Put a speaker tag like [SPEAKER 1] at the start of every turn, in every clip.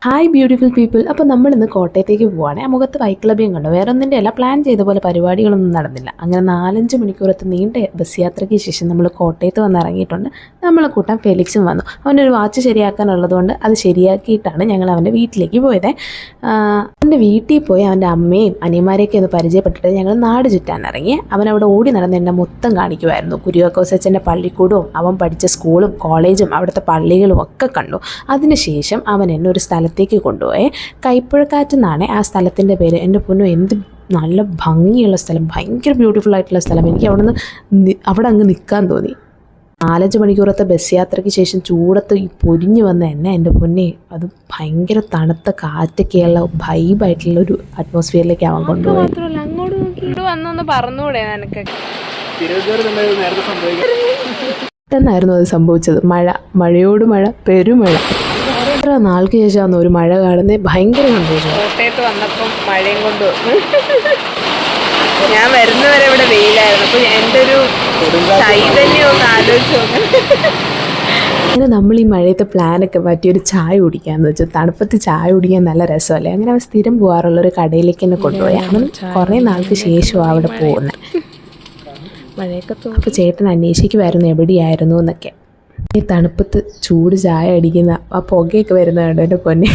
[SPEAKER 1] Hi beautiful people. അപ്പോൾ നമ്മളിന്ന് കോട്ടയത്തേക്ക് പോവുകയാണ്. ആ മുഖത്ത് വൈക്ലഭ്യം കണ്ടു. വേറെ ഒന്നിൻ്റെ അല്ല, പ്ലാൻ ചെയ്ത പോലെ പരിപാടികളൊന്നും നടന്നില്ല. അങ്ങനെ 4-5 മണിക്കൂറത്തെ നീണ്ട ബസ് യാത്രയ്ക്ക് ശേഷം നമ്മൾ കോട്ടയത്ത് വന്ന് ഇറങ്ങിയിട്ടുണ്ട്. നമ്മളെ കൂട്ടാൻ ഫെലിക്സും വന്നു. അവനൊരു വാച്ച് ശരിയാക്കാനുള്ളതുകൊണ്ട് അത് ശരിയാക്കിയിട്ടാണ് ഞങ്ങൾ അവൻ്റെ വീട്ടിലേക്ക് പോയത്. അവൻ്റെ വീട്ടിൽ പോയി അവൻ്റെ അമ്മയും അനിയന്മാരെയൊക്കെ ഒന്ന് പരിചയപ്പെട്ടിട്ട് ഞങ്ങൾ നാട് ചുറ്റാൻ ഇറങ്ങി. അവനവിടെ ഓടി നടന്ന് എന്നെ മൊത്തം കാണിക്കുമായിരുന്നു. കുര്യാക്കോസച്ചൻ്റെ പള്ളിക്കൂടവും അവൻ പഠിച്ച സ്കൂളും കോളേജും അവിടുത്തെ പള്ളികളും ഒക്കെ കണ്ടു. അതിനുശേഷം അവൻ എന്നെ ഒരു സ്ഥലത്തേക്ക് കൊണ്ടുപോയി. കൈപ്പുഴക്കാറ്റ് എന്നാണ് ആ സ്ഥലത്തിൻ്റെ പേര്. എൻ്റെ പൊന്നു, എന്ത് നല്ല ഭംഗിയുള്ള സ്ഥലം, ഭയങ്കര ബ്യൂട്ടിഫുൾ ആയിട്ടുള്ള സ്ഥലം. എനിക്ക് അവിടെ അങ്ങ് നിൽക്കാൻ തോന്നി. 4-5 മണിക്കൂറത്തെ ബസ് യാത്രയ്ക്ക് ശേഷം ചൂടത്ത് ഈ പൊരിഞ്ഞു വന്ന എന്നെ, എൻ്റെ പൊന്നെ, അത് ഭയങ്കര തണുത്ത കാറ്റൊക്കെയുള്ള വൈബായിട്ടുള്ള ഒരു അറ്റ്മോസ്ഫിയറിലേക്ക് അവൻ കൊണ്ടുപോയി.
[SPEAKER 2] മാത്രമല്ല, അങ്ങോട്ട് വന്നൊന്ന് പറഞ്ഞൂടെ നിനക്ക്?
[SPEAKER 1] പെട്ടെന്നായിരുന്നു അത് സംഭവിച്ചത്. മഴയോട് മഴ, പെരുമഴ. എത്ര നാൾക്ക് ശേഷമാണ് ഒരു മഴ കാണുന്നത്. ഭയങ്കര സന്തോഷം.
[SPEAKER 2] കോട്ടയത്ത് വന്നപ്പം മഴയും കൊണ്ട് ഞാൻ വരുന്നവരെ ഇവിടെ വെയിലായിരുന്നു. അപ്പോൾ എൻ്റെ ഒരു ചൈതന്യം ഒന്ന് ആലോചിച്ച്
[SPEAKER 1] അങ്ങനെ നമ്മൾ ഈ മഴയത്തെ പ്ലാനൊക്കെ മാറ്റി ഒരു ചായ കുടിക്കാമെന്ന് വെച്ചാൽ, തണുപ്പത്ത് ചായ കുടിക്കാൻ നല്ല രസമല്ലേ. അങ്ങനെ അവൻ സ്ഥിരം പോകാറുള്ളൊരു കടയിലേക്ക് തന്നെ കൊണ്ടുപോയി. അവൻ കുറേ നാൾക്ക് ശേഷമാണ് അവിടെ പോകുന്നത്.
[SPEAKER 2] മഴയൊക്കെ
[SPEAKER 1] അപ്പോൾ ചേട്ടൻ അന്വേഷിക്കുമായിരുന്നു എവിടെയായിരുന്നു എന്നൊക്കെ. ഈ തണുപ്പത്ത് ചൂട് ചായ അടിക്കുന്ന ആ പുകയൊക്കെ വരുന്നതുകൊണ്ട് എൻ്റെ പൊന്നെ,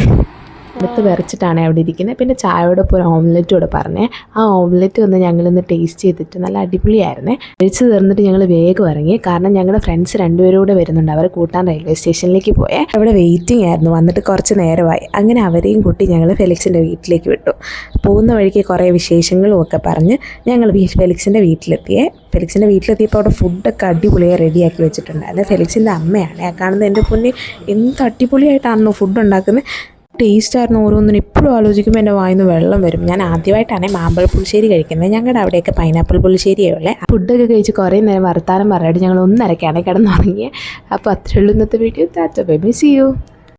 [SPEAKER 1] അടുത്ത് വിറച്ചിട്ടാണ് അവിടെ ഇരിക്കുന്നത്. പിന്നെ ചായയോടൊപ്പം ഒരു ഓംലെറ്റും കൂടെ പറഞ്ഞേ. ആ ഓംലെറ്റ് വന്ന് ഞങ്ങളിന്ന് ടേസ്റ്റ് ചെയ്തിട്ട് നല്ല അടിപൊളിയായിരുന്നേ. കഴിച്ച് തീർന്നിട്ട് ഞങ്ങൾ വേഗം ഇറങ്ങി. കാരണം ഞങ്ങളുടെ ഫ്രണ്ട്സ് 2 പേരും കൂടെ വരുന്നുണ്ട്. അവരെ കൂട്ടാൻ റെയിൽവേ സ്റ്റേഷനിലേക്ക് പോയേ. അവിടെ വെയിറ്റിംഗ് ആയിരുന്നു. വന്നിട്ട് കുറച്ച് നേരമായി. അങ്ങനെ അവരെയും കൂട്ടി ഞങ്ങൾ ഫെലിക്സിൻ്റെ വീട്ടിലേക്ക് വിട്ടു. പോകുന്ന വഴിക്ക് കുറേ വിശേഷങ്ങളും ഒക്കെ പറഞ്ഞ് ഞങ്ങൾ ഫെലിക്സിൻ്റെ വീട്ടിലെത്തിയേ. ഫെലിക്സിൻ്റെ വീട്ടിലെത്തിയപ്പോൾ അവിടെ ഫുഡൊക്കെ അടിപൊളിയായി റെഡിയാക്കി വെച്ചിട്ടുണ്ടായിരുന്നു. ഫെലിക്സിൻ്റെ അമ്മയാണ് ആ കാണുന്നത്. എൻ്റെ പൊന്നെ, എന്ത് അടിപൊളിയായിട്ടാണല്ലോ ഫുഡ് ഉണ്ടാക്കുന്നത്. ടേസ്റ്റായിരുന്നു. ഓരോന്നിനും ഇപ്പോഴും ആലോചിക്കുമ്പോൾ എൻ്റെ വായിൽ നിന്ന് വെള്ളം വരും. ഞാൻ ആദ്യമായിട്ടാണ് മാമ്പഴ പുളിശ്ശേരി കഴിക്കുന്നത്. ഞങ്ങളുടെ അവിടെയൊക്കെ പൈനാപ്പിൾ പുളിശ്ശേരിയേ ഉള്ളേ. ഫുഡൊക്കെ കഴിച്ച് കുറേ നേരം വർത്താനം പറഞ്ഞിട്ട് ഞങ്ങൾ 1:30 കിടന്നുറങ്ങിയത്. അപ്പോൾ അത്രയുള്ളൂ ഇന്നത്തെ video. Tata bye bye, see U.